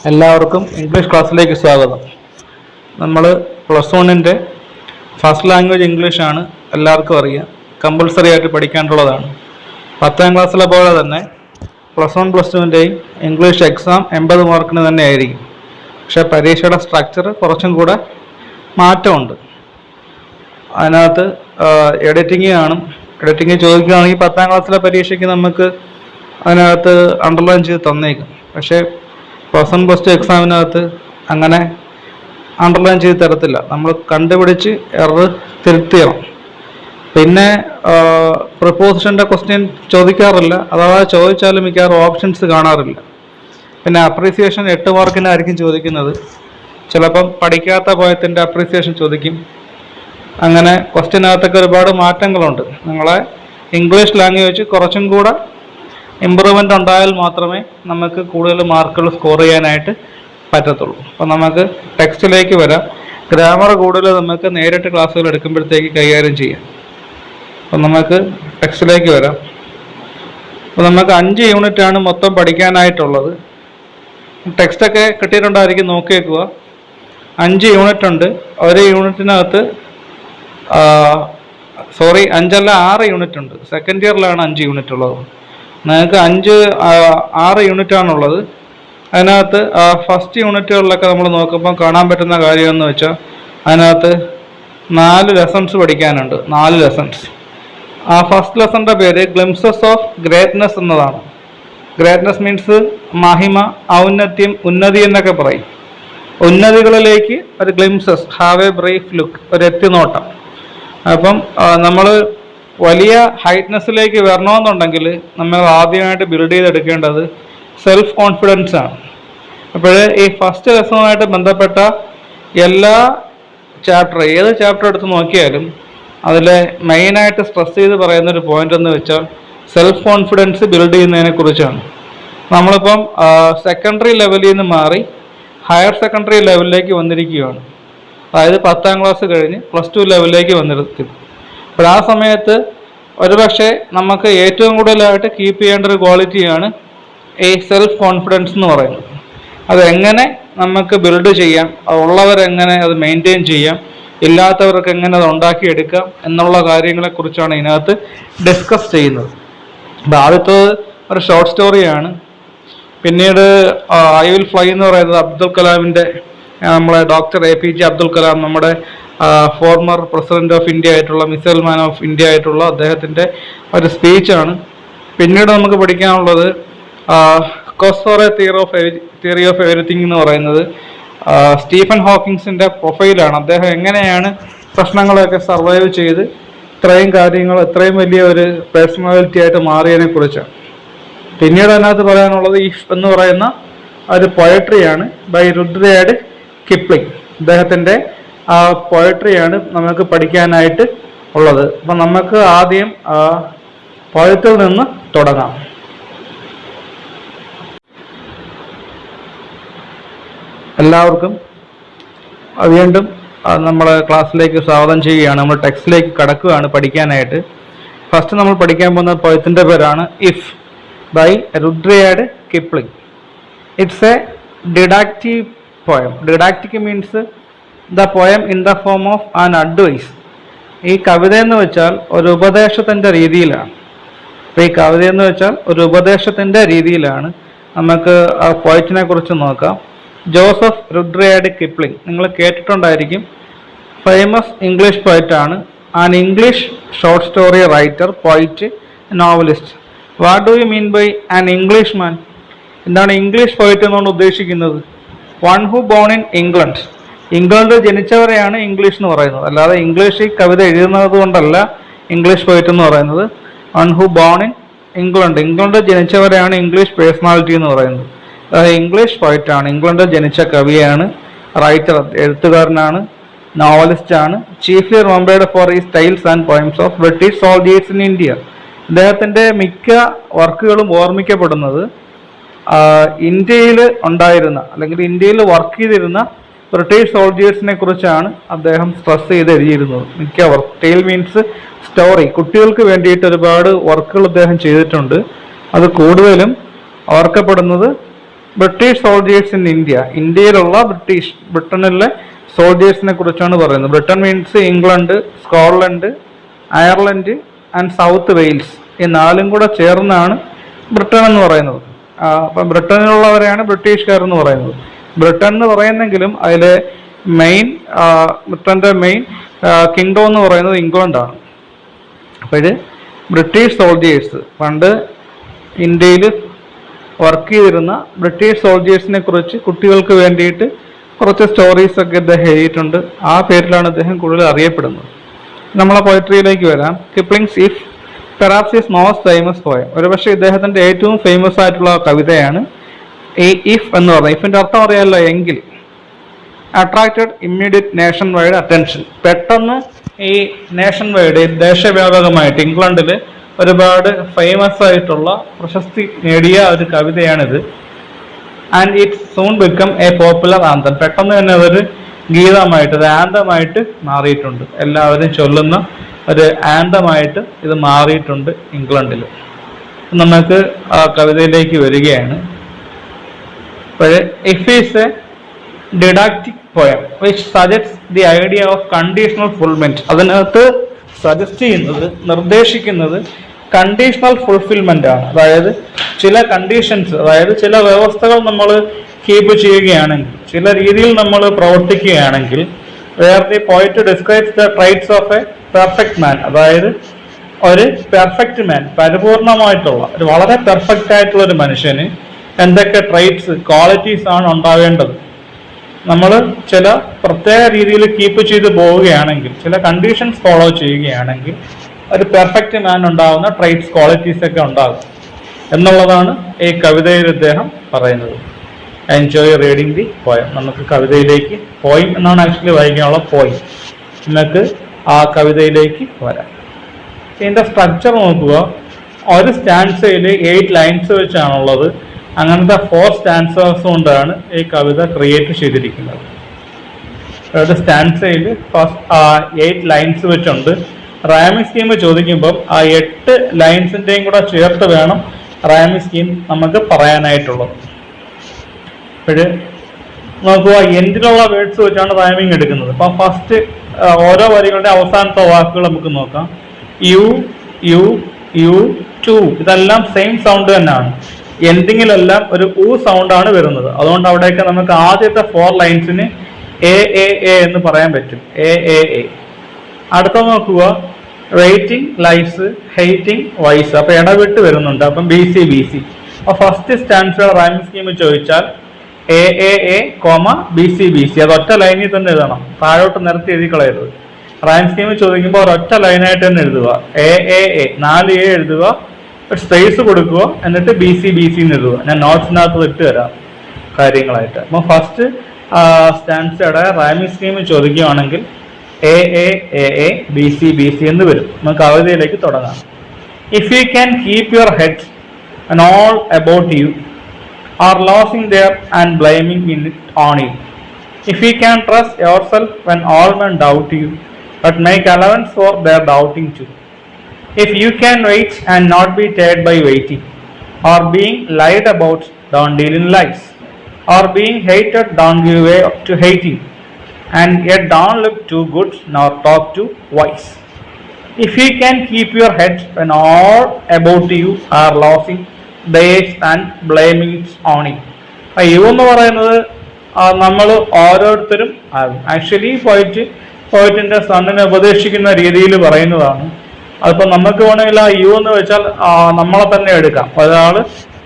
എല്ലാവർക്കും ഇംഗ്ലീഷ് ക്ലാസ്സിലേക്ക് സ്വാഗതം. നമ്മൾ പ്ലസ് വണ്ണിൻ്റെ ഫസ്റ്റ് ലാംഗ്വേജ് ഇംഗ്ലീഷാണ്, എല്ലാവർക്കും അറിയാം, കമ്പൾസറി ആയിട്ട് പഠിക്കാനുള്ളതാണ്. 10ാം ക്ലാസ്സിലെ പോലെ തന്നെ പ്ലസ് വൺ പ്ലസ് ടുവിൻ്റെയും ഇംഗ്ലീഷ് എക്സാം 80 മാർക്കിന് തന്നെ ആയിരിക്കും. പക്ഷേ പരീക്ഷയുടെ സ്ട്രക്ചർ കുറച്ചും കൂടെ മാറ്റമുണ്ട്. അതിനകത്ത് എഡിറ്റിംഗ് കാണും. എഡിറ്റിംഗ് ചോദിക്കുകയാണെങ്കിൽ 10ാം ക്ലാസ്സിലെ പരീക്ഷയ്ക്ക് നമുക്ക് അതിനകത്ത് അണ്ടർലൈൻ ചെയ്ത് തന്നേക്കും. പക്ഷേ പ്ലസ് വൺ പ്ലസ് ടു എക്സാമിനകത്ത് അങ്ങനെ അണ്ടർലൈൻ ചെയ്ത് തരത്തില്ല. നമ്മൾ കണ്ടുപിടിച്ച് എറർ തിരുത്തിയണം. പിന്നെ പ്രിപ്പോസിഷൻ്റെ ക്വസ്റ്റ്യൻ ചോദിക്കാറില്ല, അഥവാ ചോദിച്ചാലും മിക്കവാറും ഓപ്ഷൻസ് കാണാറില്ല. പിന്നെ അപ്രീസിയേഷൻ 8 മാർക്കിനായിരിക്കും ചോദിക്കുന്നത്. ചിലപ്പം പഠിക്കാത്ത പോയത്തിൻ്റെ അപ്രീസിയേഷൻ ചോദിക്കും. അങ്ങനെ ക്വസ്റ്റ്യനകത്തൊക്കെ ഒരുപാട് മാറ്റങ്ങളുണ്ട്. നിങ്ങളെ ഇംഗ്ലീഷ് ലാംഗ്വേജ് കുറച്ചും കൂടെ ഇമ്പ്രൂവ്മെൻ്റ് ഉണ്ടായാൽ മാത്രമേ നമുക്ക് കൂടുതൽ മാർക്കുകൾ സ്കോർ ചെയ്യാനായിട്ട് പറ്റത്തുള്ളൂ. അപ്പോൾ നമുക്ക് ടെക്സ്റ്റിലേക്ക് വരാം. ഗ്രാമർ കൂടുതൽ നമുക്ക് നേരിട്ട് ക്ലാസ്സുകൾ എടുക്കുമ്പോഴത്തേക്ക് കൈകാര്യം ചെയ്യാം. അപ്പോൾ നമുക്ക് ടെക്സ്റ്റിലേക്ക് വരാം. അപ്പോൾ നമുക്ക് 5 യൂണിറ്റാണ് മൊത്തം പഠിക്കാനായിട്ടുള്ളത്. ടെക്സ്റ്റൊക്കെ കിട്ടിയിട്ടുണ്ടായിരിക്കും, നോക്കി വെക്കുക. 5 യൂണിറ്റ് ഉണ്ട്. ഒരു യൂണിറ്റിനകത്ത് 6 യൂണിറ്റ് ഉണ്ട്. സെക്കൻഡ് ഇയറിലാണ് 5 യൂണിറ്റ് ഉള്ളത്. നിങ്ങൾക്ക് 6 യൂണിറ്റാണുള്ളത്. അതിനകത്ത് ഫസ്റ്റ് യൂണിറ്റുകളിലൊക്കെ നമ്മൾ നോക്കുമ്പോൾ കാണാൻ പറ്റുന്ന കാര്യമെന്ന് വെച്ചാൽ അതിനകത്ത് 4 ലെസൺസ് പഠിക്കാനുണ്ട്. 4 ലെസൺസ്. ഫസ്റ്റ് ലെസണിൻ്റെ പേര് ഗ്ലിംസസ് ഓഫ് ഗ്രേറ്റ്നെസ് എന്നതാണ്. ഗ്രേറ്റ്നെസ് മീൻസ് മഹിമ, ഔന്നത്യം, ഉന്നതി എന്നൊക്കെ പറയും. ഉന്നതികളിലേക്ക് ഒരു glimpses, have A brief look, ഒരു എത്തിനോട്ടം. അപ്പം നമ്മൾ വലിയ ഹൈറ്റ്നെസ്സിലേക്ക് വരണമെന്നുണ്ടെങ്കിൽ നമ്മൾ ആദ്യമായിട്ട് ബിൽഡ് ചെയ്തെടുക്കേണ്ടത് സെൽഫ് കോൺഫിഡൻസ് ആണ്. അപ്പോൾ ഈ ഫസ്റ്റ് ലെസണുമായിട്ട് ബന്ധപ്പെട്ട എല്ലാ ഏത് ചാപ്റ്റർ എടുത്ത് നോക്കിയാലും അതിലെ മെയിനായിട്ട് സ്ട്രെസ് ചെയ്ത് പറയുന്നൊരു പോയിന്റ് എന്ന് വെച്ചാൽ സെൽഫ് കോൺഫിഡൻസ് ബിൽഡ് ചെയ്യുന്നതിനെ കുറിച്ചാണ്. നമ്മളിപ്പം സെക്കൻഡറി ലെവലിൽ നിന്ന് മാറി ഹയർ സെക്കൻഡറി ലെവലിലേക്ക് വന്നിരിക്കുകയാണ്. അതായത് 10ാം ക്ലാസ് കഴിഞ്ഞ് പ്ലസ് 2 ലെവലിലേക്ക് വന്നിരിക്കും. അപ്പോൾ ആ സമയത്ത് ഒരുപക്ഷെ നമുക്ക് ഏറ്റവും കൂടുതലായിട്ട് കീപ്പ് ചെയ്യേണ്ട ഒരു ക്വാളിറ്റിയാണ് ഈ സെൽഫ് കോൺഫിഡൻസ് എന്ന് പറയുന്നത്. അതെങ്ങനെ നമുക്ക് ബിൽഡ് ചെയ്യാം, ഉള്ളവരെങ്ങനെ അത് മെയിൻറ്റെയിൻ ചെയ്യാം, ഇല്ലാത്തവർക്ക് എങ്ങനെ അത് ഉണ്ടാക്കിയെടുക്കാം എന്നുള്ള കാര്യങ്ങളെക്കുറിച്ചാണ് ഇതിനകത്ത് ഡിസ്കസ് ചെയ്യുന്നത്. അപ്പോൾ ആദ്യത്തത് ഒരു ഷോർട്ട് സ്റ്റോറിയാണ്. പിന്നീട് ഐ വിൽ ഫ്ലൈ എന്ന് പറയുന്നത് അബ്ദുൽ കലാമിൻ്റെ, നമ്മളെ ഡോക്ടർ APJ അബ്ദുൽ കലാം, നമ്മുടെ ഫോർമർ പ്രസിഡന്റ് ഓഫ് ഇന്ത്യ ആയിട്ടുള്ള, മിസൈൽ മാൻ ഓഫ് ഇന്ത്യ ആയിട്ടുള്ള അദ്ദേഹത്തിൻ്റെ ഒരു സ്പീച്ചാണ്. പിന്നീട് നമുക്ക് പഠിക്കാനുള്ളത് കോസ്റ്റോറെ തിയറി ഓഫ് എവരിത്തിങ് എന്ന് പറയുന്നത് സ്റ്റീഫൻ ഹോക്കിങ്സിൻ്റെ പ്രൊഫൈലാണ്. അദ്ദേഹം എങ്ങനെയാണ് പ്രശ്നങ്ങളെയൊക്കെ സർവൈവ് ചെയ്ത് ഇത്രയും വലിയ ഒരു പേഴ്സണാലിറ്റി ആയിട്ട് മാറിയതിനെ കുറിച്ചാണ്. പിന്നീട് അതിനകത്ത് പറയാനുള്ളത് ഇഫ് എന്ന് പറയുന്ന ഒരു പോയട്രിയാണ് ബൈ റുഡ്യാർഡ് കിപ്ലിംഗ്. അദ്ദേഹത്തിൻ്റെ പോയട്രിയാണ് നമുക്ക് പഠിക്കാനായിട്ട് ഉള്ളത്. അപ്പം നമുക്ക് ആദ്യം പോയത്തിൽ നിന്ന് തുടങ്ങാം. എല്ലാവർക്കും വീണ്ടും നമ്മളെ ക്ലാസ്സിലേക്ക് സ്വാഗതം ചെയ്യുകയാണ്. നമ്മൾ ടെക്സ്റ്റിലേക്ക് കടക്കുകയാണ് പഠിക്കാനായിട്ട്. ഫസ്റ്റ് നമ്മൾ പഠിക്കാൻ പോകുന്ന പോയത്തിൻ്റെ പേരാണ് If by Rudyard Kipling. It's a didactic poem. Didactic means the poem in the form of an advice. ഈ കവിത എന്ന് വെച്ചാൽ ഒരു ഉപദേശത്തിൻ്റെ രീതിയിലാണ്. അപ്പോൾ ഈ കവിത എന്ന് വെച്ചാൽ ഒരു ഉപദേശത്തിൻ്റെ രീതിയിലാണ്. നമുക്ക് ആ പോയറ്റിനെ കുറിച്ച് നോക്കാം. ജോസഫ് റുഡ്യാർഡ് കിപ്ലിംഗ് നിങ്ങൾ കേട്ടിട്ടുണ്ടായിരിക്കും. ഫേമസ് ഇംഗ്ലീഷ് പോയറ്റാണ്. An English short story writer, poet, novelist. What do you mean by an Englishman? എന്താണ് ഇംഗ്ലീഷ് പോയറ്റ് എന്നുകൊണ്ട് ഉദ്ദേശിക്കുന്നത്? One who born in England. ഇംഗ്ലണ്ടിൽ ജനിച്ചവരെയാണ് ഇംഗ്ലീഷ് എന്ന് പറയുന്നത്. അല്ലാതെ ഇംഗ്ലീഷിൽ കവിത എഴുതുന്നത് കൊണ്ടല്ല ഇംഗ്ലീഷ് പോയറ്റ് എന്ന് പറയുന്നത്. One who born in England. ഇംഗ്ലണ്ടിൽ ജനിച്ചവരെയാണ് ഇംഗ്ലീഷ് പേഴ്സണാലിറ്റി എന്ന് പറയുന്നത്. അതായത് ഇംഗ്ലീഷ് പോയറ്റാണ്, ഇംഗ്ലണ്ടിൽ ജനിച്ച കവിയാണ്, റൈറ്റർ, എഴുത്തുകാരനാണ്, നോവലിസ്റ്റാണ്. Chiefly remembered for his tales and poems of British soldiers in India. അദ്ദേഹത്തിൻ്റെ മിക്ക വർക്കുകളും ഓർമ്മിക്കപ്പെടുന്നത് ഇന്ത്യയിൽ ഉണ്ടായിരുന്ന അല്ലെങ്കിൽ ഇന്ത്യയിൽ വർക്ക് ചെയ്തിരുന്ന ബ്രിട്ടീഷ് സോൾജേഴ്സിനെ കുറിച്ചാണ് അദ്ദേഹം സ്ട്രെസ് ചെയ്ത് എഴുതിയിരുന്നത്. മിക്ക വർക്ക്, ടെയിൽ മീൻസ് സ്റ്റോറി, കുട്ടികൾക്ക് വേണ്ടിയിട്ട് ഒരുപാട് വർക്കുകൾ അദ്ദേഹം ചെയ്തിട്ടുണ്ട്. അത് കൂടുതലും ഓർക്കപ്പെടുന്നത് ബ്രിട്ടീഷ് സോൾജേഴ്സ് ഇൻ ഇന്ത്യ. ഇന്ത്യയിലുള്ള ബ്രിട്ടനിലെ സോൾജേഴ്സിനെ കുറിച്ചാണ് പറയുന്നത്. Britain means England, Scotland, Ireland and south Wales. ഈ നാലും കൂടെ ചേർന്നാണ് ബ്രിട്ടൻ എന്ന് പറയുന്നത്. അപ്പം ബ്രിട്ടനിലുള്ളവരെയാണ് ബ്രിട്ടീഷുകാർ എന്ന് പറയുന്നത്. ബ്രിട്ടൻ എന്ന് പറയുന്നെങ്കിലും അതിലെ ബ്രിട്ടൻ്റെ മെയിൻ കിങ്ഡം എന്ന് പറയുന്നത് ഇംഗ്ലണ്ടാണ്. അപ്പോൾ ബ്രിട്ടീഷ് സോൾജേഴ്സ്, പണ്ട് ഇന്ത്യയിൽ വർക്ക് ചെയ്തിരുന്ന ബ്രിട്ടീഷ് സോൾജേഴ്സിനെ കുറിച്ച് കുട്ടികൾക്ക് വേണ്ടിയിട്ട് കുറച്ച് സ്റ്റോറീസൊക്കെ ഇദ്ദേഹം എഴുതിയിട്ടുണ്ട്. ആ പേരിലാണ് അദ്ദേഹം കൂടുതൽ അറിയപ്പെടുന്നത്. നമ്മളെ പോയട്രിയിലേക്ക് വരാം. Kipling's If perhaps his most famous poem. ഒരുപക്ഷെ ഇദ്ദേഹത്തിൻ്റെ ഏറ്റവും ഫേമസ് ആയിട്ടുള്ള കവിതയാണ് ഈ ഇഫ് എന്ന് പറയുന്നത്. ഇഫിൻ്റെ അർത്ഥം അറിയാമല്ലോ, എങ്കിൽ. Attracted immediate nation wide attention. പെട്ടെന്ന് ഈ നേഷൻ വൈഡ്, ദേശവ്യാപകമായിട്ട് ഇംഗ്ലണ്ടിൽ ഒരുപാട് ഫേമസ് ആയിട്ടുള്ള പ്രശസ്തി നേടിയ ഒരു കവിതയാണിത്. And it soon become a popular anthem. പെട്ടെന്ന് തന്നെ അതൊരു ഗീതമായിട്ട്, ഒരു ആന്തമായിട്ട് മാറിയിട്ടുണ്ട്. എല്ലാവരും ചൊല്ലുന്ന ഒരു ആന്തമായിട്ട് ഇത് മാറിയിട്ടുണ്ട് ഇംഗ്ലണ്ടിൽ. നമുക്ക് ആ കവിതയിലേക്ക് വരികയാണ്. If is a didactic poem which suggests the idea of conditional fulfilment. അതിനകത്ത് സജസ്റ്റ് ചെയ്യുന്നത്, നിർദ്ദേശിക്കുന്നത് കണ്ടീഷണൽ ഫുൾഫിൽമെന്റ് ആണ്. അതായത് ചില കണ്ടീഷൻസ്, അതായത് ചില വ്യവസ്ഥകൾ നമ്മൾ കീപ്പ് ചെയ്യുകയാണെങ്കിൽ, ചില രീതിയിൽ നമ്മൾ പ്രവർത്തിക്കുകയാണെങ്കിൽ, where the poet describes the traits of a perfect man. അതായത് ഒരു പെർഫെക്റ്റ് മാൻ, പരിപൂർണമായിട്ടുള്ള ഒരു വളരെ പെർഫെക്റ്റ് ആയിട്ടുള്ള ഒരു മനുഷ്യന് എന്തൊക്കെ ട്രൈറ്റ്സ്, ക്വാളിറ്റീസ് ആണ് ഉണ്ടാവേണ്ടത്. നമ്മൾ ചില പ്രത്യേക രീതിയിൽ കീപ്പ് ചെയ്ത് പോവുകയാണെങ്കിൽ, ചില കണ്ടീഷൻസ് ഫോളോ ചെയ്യുകയാണെങ്കിൽ ഒരു പെർഫെക്റ്റ് മാൻ ഉണ്ടാകുന്ന ട്രൈറ്റ്സ്, ക്വാളിറ്റീസ് ഒക്കെ ഉണ്ടാകും എന്നുള്ളതാണ് ഈ കവിതയിൽ അദ്ദേഹം പറയുന്നത്. Enjoy reading the poem. നമുക്ക് കവിതയിലേക്ക്, പോയിം എന്നാണ് ആക്ച്വലി വായിക്കാനുള്ള പോയിം. നമുക്ക് ആ കവിതയിലേക്ക് വരാം. ഇതിൻ്റെ സ്ട്രക്ചർ നോക്കുക. ഒരു സ്റ്റാൻസയിൽ 8 ലൈൻസ് വെച്ചാണുള്ളത്. അങ്ങനത്തെ 4 സ്റ്റാൻസേഴ്സ് കൊണ്ടാണ് ഈ കവിത ക്രിയേറ്റ് ചെയ്തിരിക്കുന്നത്. അതായത് സ്റ്റാൻസയിൽ 8 ലൈൻസ് വെച്ചുണ്ട്. റൈമിംഗ് സ്കീം ചോദിക്കുമ്പം ആ 8 ലൈൻസിൻ്റെയും കൂടെ ചേർത്ത് വേണം റൈമിംഗ് സ്കീം നമുക്ക് പറയാനായിട്ടുള്ളത്. അപ്പോൾ നോക്കുക, എൻഡിലുള്ള വേർഡ്സ് വെച്ചാണ് റൈമിംഗ് എടുക്കുന്നത്. അപ്പം ഫസ്റ്റ് ഓരോ വരികളുടെ അവസാനത്തെ വാക്കുകൾ നമുക്ക് നോക്കാം. യു, യു, യു, ടു, ഇതെല്ലാം സെയിം സൗണ്ട് തന്നെയാണ്. എൻഡിങ്ങിലെല്ലാം ഒരു ഉ സൗണ്ടാണ് വരുന്നത്. അതുകൊണ്ട് അവിടെയൊക്കെ നമുക്ക് ആദ്യത്തെ 4 ലൈൻസിന് എ എ എ എന്ന് പറയാൻ പറ്റും. A A A. അടുത്ത നോക്കുക, റേറ്റിംഗ്, ലൈസ്, ഹെയ്റ്റിംഗ്, വൈസ്. അപ്പൊ ഇടവിട്ട് വരുന്നുണ്ട്. അപ്പം ബി സി ബി സി. അപ്പൊ ഫസ്റ്റ് സ്റ്റാൻഡേർഡ് റൈമിംഗ് സ്കീം ചോദിച്ചാൽ A A A comma B C B C. അത് ഒറ്റ ലൈനിൽ തന്നെ എഴുതണം, താഴോട്ട് നിരത്തി എഴുതി കളയരുത്. റൈം സ്കീം ചോദിക്കുമ്പോൾ ഒരൊറ്റ ലൈനായിട്ട് തന്നെ എഴുതുക. എ എ എ 4 എ എഴുതുക, സ്പേസ് കൊടുക്കുക, എന്നിട്ട് ബി സി ബി സി എന്ന് എഴുതുക. ഞാൻ നോട്ട്സിനകത്ത് ഇട്ട് തരാം കാര്യങ്ങളായിട്ട്. അപ്പോൾ ഫസ്റ്റ് സ്റ്റാൻസയുടെ റൈമിംഗ് സ്കീം ചോദിക്കുകയാണെങ്കിൽ A A A A B C B C എന്ന് വരും. നമുക്ക് കവിതയിലേക്ക് തുടങ്ങാം. If you can keep your head and all about you are losing their and blaming in it on you. If you can trust yourself when all men doubt you but make allowance for their doubting too. If you can wait and not be tired by waiting, or being lied about, don't deal in lies, or being hated, don't give way to hating, and yet don't look too good nor talk too wise. If you can keep your head when all about you are losing days and blaming it on you. You എന്ന് പറയുന്നത് നമ്മൾ ഓരോരുത്തരും actually പോയിറ്റിന്റെ സണ്ണിനെ ഉപദേശിക്കുന്ന രീതിയിൽ പറയുന്നതാണ്. അതിപ്പോൾ നമുക്ക് വേണമെങ്കിൽ ആ യു എന്ന് വെച്ചാൽ നമ്മളെ തന്നെ എടുക്കാം. ഒരാള്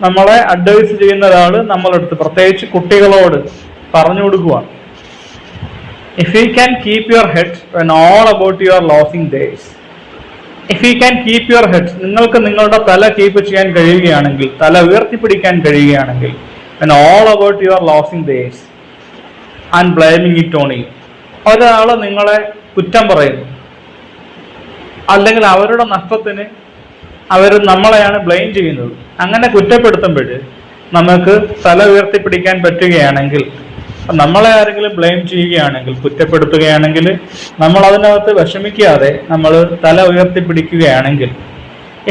നമ്മളെ അഡ്വൈസ് ചെയ്യുന്ന ഒരാള് നമ്മളെടുത്ത്, പ്രത്യേകിച്ച് കുട്ടികളോട് പറഞ്ഞു കൊടുക്കുവാണ്. If you can keep your head when all about your losing theirs. If you can keep your head, നിങ്ങൾക്ക് നിങ്ങളുടെ തല കീപ്പ് ചെയ്യാൻ കഴിയുകയാണെങ്കിൽ, തല ഉയർത്തിപ്പിടിക്കാൻ കഴിയുകയാണെങ്കിൽ, when all about your losing theirs and blaming it on you. ഒരാൾ നിങ്ങളെ കുറ്റം പറയുന്നു, അല്ലെങ്കിൽ അവരുടെ നഷ്ടത്തിന് അവർ നമ്മളെയാണ് ബ്ലെയിം ചെയ്യുന്നത്. അങ്ങനെ കുറ്റപ്പെടുത്തുമ്പോൾ നമുക്ക് തല ഉയർത്തിപ്പിടിക്കാൻ പറ്റുകയാണെങ്കിൽ, നമ്മളെ ആരെങ്കിലും ബ്ലെയിം ചെയ്യുകയാണെങ്കിൽ, കുറ്റപ്പെടുത്തുകയാണെങ്കിൽ, നമ്മൾ അതിനകത്ത് വിഷമിക്കാതെ നമ്മൾ തല ഉയർത്തിപ്പിടിക്കുകയാണെങ്കിൽ,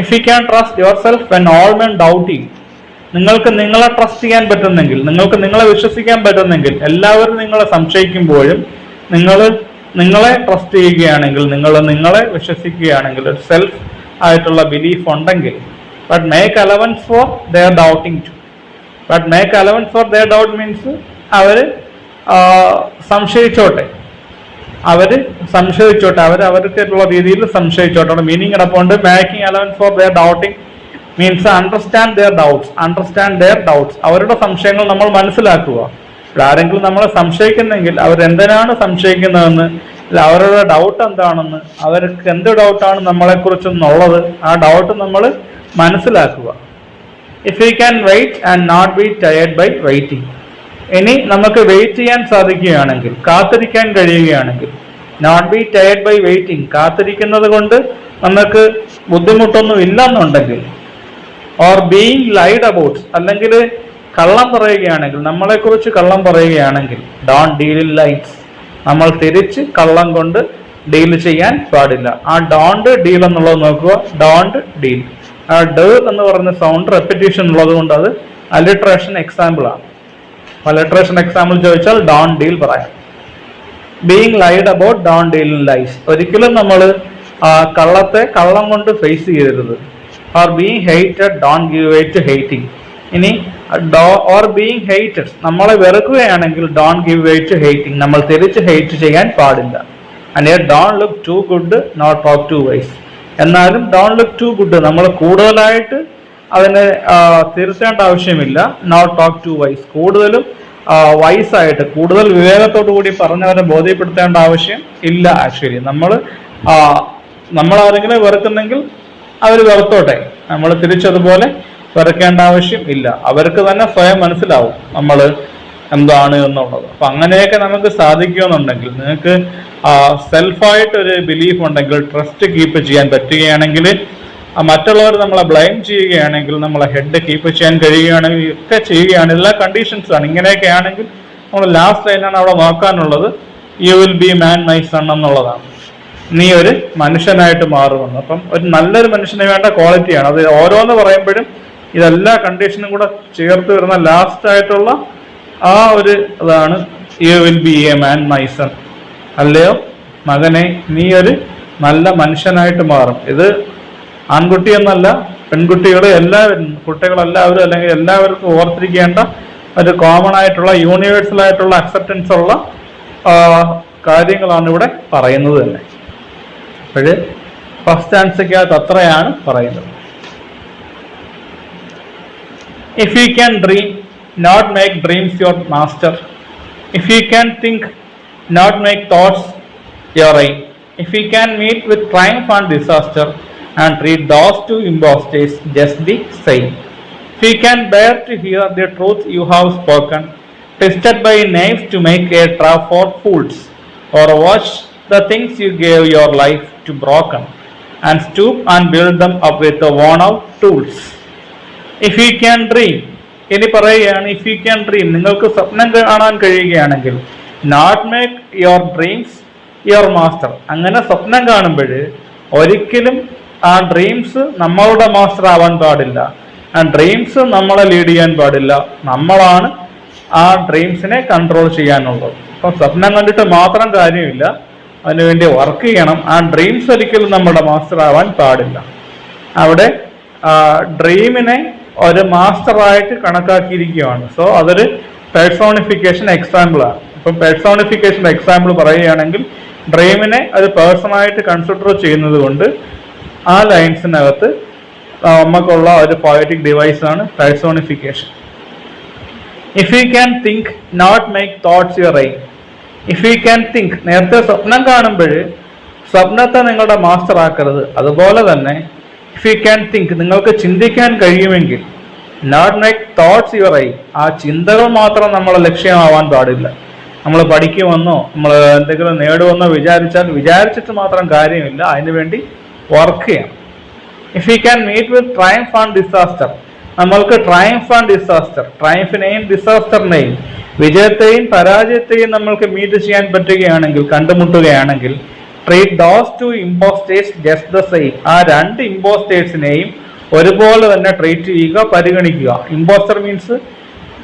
if you can trust yourself when all men doubting, നിങ്ങൾക്ക് നിങ്ങളെ ട്രസ്റ്റ് ചെയ്യാൻ പറ്റുന്നെങ്കിൽ, നിങ്ങൾക്ക് നിങ്ങളെ വിശ്വസിക്കാൻ പറ്റുന്നെങ്കിൽ, എല്ലാവരും നിങ്ങളെ സംശയിക്കുമ്പോഴും നിങ്ങളെ ട്രസ്റ്റ് ചെയ്യുകയാണെങ്കിൽ, നിങ്ങളെ വിശ്വസിക്കുകയാണെങ്കിൽ, ഒരു സെൽഫ് ആയിട്ടുള്ള ബിലീഫ് ഉണ്ടെങ്കിൽ, but make allowance for their doubting too. But make allowance for their doubt means അവർ സംശയിച്ചോട്ടെ, അവർക്കുള്ള രീതിയിൽ സംശയിച്ചോട്ടെ. മീനിങ് കിടപ്പുണ്ട് making allowance for their doubting means understand their doubts. അവരുടെ സംശയങ്ങൾ നമ്മൾ മനസ്സിലാക്കുക. ആരെങ്കിലും നമ്മളെ സംശയിക്കുന്നെങ്കിൽ അവരെന്തിനാണ് സംശയിക്കുന്നതെന്ന്, അവരുടെ ഡൗട്ട് എന്താണെന്ന്, അവർക്ക് എന്ത് ഡൗട്ടാണ് നമ്മളെക്കുറിച്ചെന്നുള്ളത്, ആ ഡൗട്ട് നമ്മൾ മനസ്സിലാക്കുക. If you can wait and not be tired by waiting. ഇനി നമുക്ക് വെയിറ്റ് ചെയ്യാൻ സാധിക്കുകയാണെങ്കിൽ, കാത്തിരിക്കാൻ കഴിയുകയാണെങ്കിൽ, not be tired by waiting, കാത്തിരിക്കുന്നത് കൊണ്ട് നമുക്ക് ബുദ്ധിമുട്ടൊന്നും ഇല്ലെന്നുണ്ടെങ്കിൽ, ഓർ ബീയിങ് ലൈഡ് അബൌട്ട്, അല്ലെങ്കിൽ കള്ളം പറയുകയാണെങ്കിൽ, നമ്മളെക്കുറിച്ച് കള്ളം പറയുകയാണെങ്കിൽ, ഡോണ്ട് ഡീൽ ഇൻ ലൈസ്, നമ്മൾ തിരിച്ച് കള്ളം കൊണ്ട് ഡീൽ ചെയ്യാൻ പാടില്ല. ആ ഡോണ്ട് ഡീൽ എന്നുള്ളത് നോക്കുക, ഡോണ്ട് ഡീൽ. ആ ഡ എന്ന് പറയുന്ന സൗണ്ട് റെപ്പിറ്റേഷൻ ഉള്ളത് കൊണ്ട് അത് അലിട്രേഷൻ എക്സാമ്പിൾ ആണ്. അലിട്രേഷൻ എക്സാമ്പിൾ ചോദിച്ചാൽ ഡോണ്ട് ഡീൽ പറയാം. Being lied about, don't deal in lies. ഒരിക്കലും നമ്മൾ കള്ളത്തെ കള്ളം കൊണ്ട് ഫേസ് ചെയ്യരുത്. Or being hated, don't give way to hating. ഇനി ഓർ ബീയിങ് ഹേറ്റഡ്, നമ്മളെ വെറുക്കുകയാണെങ്കിൽ, don't give way to hating, നമ്മൾ തിരിച്ച് ഹേറ്റ് ചെയ്യാൻ പാടില്ല. And don't look too good, not talk too wise. എന്നാലും ഡോണ്ട് ലുക്ക് ടു ഗുഡ്, നമ്മൾ കൂടുതലായിട്ട് അതിനെ തിരുത്തേണ്ട ആവശ്യമില്ല. നോട്ട് ടോക്ക് ടു വൈസ്, കൂടുതലും വൈസായിട്ട്, കൂടുതൽ വിവേകത്തോടു കൂടി പറഞ്ഞവരെ ബോധ്യപ്പെടുത്തേണ്ട ആവശ്യം ഇല്ല. ആക്ച്വലി നമ്മൾ ആരെങ്കിലും വെറുക്കുന്നെങ്കിൽ അവർ വെറുത്തോട്ടെ, നമ്മൾ തിരിച്ചതുപോലെ വെറുക്കേണ്ട ആവശ്യം ഇല്ല. അവർക്ക് തന്നെ സ്വയം മനസ്സിലാവും നമ്മൾ എന്താണ് എന്നുള്ളത്. അപ്പൊ അങ്ങനെയൊക്കെ നമുക്ക് സാധിക്കുമെന്നുണ്ടെങ്കിൽ, നിങ്ങൾക്ക് സെൽഫായിട്ടൊരു ബിലീഫ് ഉണ്ടെങ്കിൽ, ട്രസ്റ്റ് കീപ്പ് ചെയ്യാൻ പറ്റുകയാണെങ്കിൽ, മറ്റുള്ളവർ നമ്മളെ ബ്ലെയിം ചെയ്യുകയാണെങ്കിൽ, നമ്മളെ ഹെഡ് കീപ്പ് ചെയ്യാൻ കഴിയുകയാണെങ്കിൽ, ഒക്കെ ചെയ്യുകയാണ്, എല്ലാ കണ്ടീഷൻസാണ്. ഇങ്ങനെയൊക്കെ ആണെങ്കിൽ നമ്മൾ ലാസ്റ്റ് ലൈനാണ് അവിടെ നോക്കാനുള്ളത്, you will be man my son എന്നുള്ളതാണ്. നീ ഒരു മനുഷ്യനായിട്ട് മാറുമെന്ന്. അപ്പം ഒരു നല്ലൊരു മനുഷ്യന് വേണ്ട ക്വാളിറ്റിയാണ് അത്. ഓരോന്ന് പറയുമ്പോഴും ഇതെല്ലാ കണ്ടീഷനും കൂടെ ചേർത്ത് വരുന്ന ലാസ്റ്റ് ആയിട്ടുള്ള ആ ഒരു ഇതാണ്, U will be a man my sun. അല്ലയോ മകനെ, നീ ഒരു നല്ല മനുഷ്യനായിട്ട് മാറും. ഇത് ആൺകുട്ടിയെന്നല്ല, പെൺകുട്ടികൾ, എല്ലാവരും, കുട്ടികളെല്ലാവരും, അല്ലെങ്കിൽ എല്ലാവർക്കും ഓർത്തിരിക്കേണ്ട ഒരു കോമൺ ആയിട്ടുള്ള യൂണിവേഴ്സൽ ആയിട്ടുള്ള അക്സെപ്റ്റൻസ് ഉള്ള കാര്യങ്ങളാണ് ഇവിടെ പറയുന്നത് തന്നെ. അപ്പോൾ ഫസ്റ്റ് ആൻസർക്കകത്ത് അത്രയാണ് പറയുന്നത്. If you can dream, not make dreams your master. If you can think, not make thoughts your aim. If you can meet with triumph and disaster and treat those two impostors just the same. If you can bear to hear the truth you have spoken, twisted by knives to make a trap for fools, or watch the things you gave your life to broken, and stoop and build them up with the worn out tools. If you can dream, ഇനി പറയുകയാണ്, if you can dream, നിങ്ങൾക്ക് സ്വപ്നം കാണാൻ കഴിയുകയാണെങ്കിൽ, not make your dreams your master. അങ്ങനെ സ്വപ്നം കാണുമ്പോൾ ഒരിക്കലും ആ ഡ്രീംസ് നമ്മളുടെ മാസ്റ്റർ ആവാൻ പാടില്ല. ആ ഡ്രീംസ് നമ്മളെ ലീഡ് ചെയ്യാൻ പാടില്ല. നമ്മളാണ് ആ ഡ്രീംസിനെ കൺട്രോൾ ചെയ്യാനുള്ളത്. അപ്പം സ്വപ്നം കണ്ടിട്ട് മാത്രം കാര്യമില്ല, അതിനുവേണ്ടി വർക്ക് ചെയ്യണം. ആ ഡ്രീംസ് ഒരിക്കലും നമ്മുടെ മാസ്റ്റർ ആവാൻ പാടില്ല. അവിടെ ഡ്രീമിനെ ഒരു മാസ്റ്ററായിട്ട് കണക്കാക്കിയിരിക്കുകയാണ്. സോ അതൊരു പേഴ്സോണിഫിക്കേഷൻ എക്സാമ്പിളാണ്. ഇപ്പം പേഴ്സോണിഫിക്കേഷൻ എക്സാമ്പിൾ പറയുകയാണെങ്കിൽ, ഡ്രീമിനെ ഒരു പേഴ്സണായിട്ട് കൺസിഡർ ചെയ്യുന്നത് കൊണ്ട് ആ ലൈൻസിനകത്ത് നമുക്കുള്ള ഒരു പോയറ്റിക് ഡിവൈസാണ് personification. If you can think, not make thoughts your aim. If you can think, നേരത്തെ സ്വപ്നം കാണുമ്പോൾ സ്വപ്നത്തെ നിങ്ങളുടെ മാസ്റ്റർ ആക്കരുത്. അതുപോലെ തന്നെ ഇഫ് യു ക്യാൻ തിങ്ക്, നിങ്ങൾക്ക് ചിന്തിക്കാൻ കഴിയുമെങ്കിൽ, not make thoughts your aim, ആ ചിന്തകൾ മാത്രം നമ്മളെ ലക്ഷ്യമാവാൻ പാടില്ല. നമ്മൾ പഠിക്കുമെന്നോ നമ്മൾ എന്തെങ്കിലും നേടുമെന്നോ വിചാരിച്ചിട്ട് മാത്രം കാര്യമില്ല, അതിനുവേണ്ടി വർക്ക് ചെയ്യണം. If you can meet with triumph and disaster, നമ്മൾക്ക് ട്രയംഫ് ആൻഡ് ഡിസാസ്റ്റർ, ട്രയംഫിനെയും ഡിസാസ്റ്ററിനെയും, വിജയത്തെയും പരാജയത്തെയും നമ്മൾക്ക് മീറ്റ് ചെയ്യാൻ പറ്റുകയാണെങ്കിൽ, കണ്ടുമുട്ടുകയാണെങ്കിൽ, treat those two impostors just the same, ആ രണ്ട് ഇമ്പോസ്റ്റേഴ്സിനെയും ഒരുപോലെ തന്നെ ട്രീറ്റ് ചെയ്യുക, പരിഗണിക്കുക. ഇമ്പോസ്റ്റർ മീൻസ്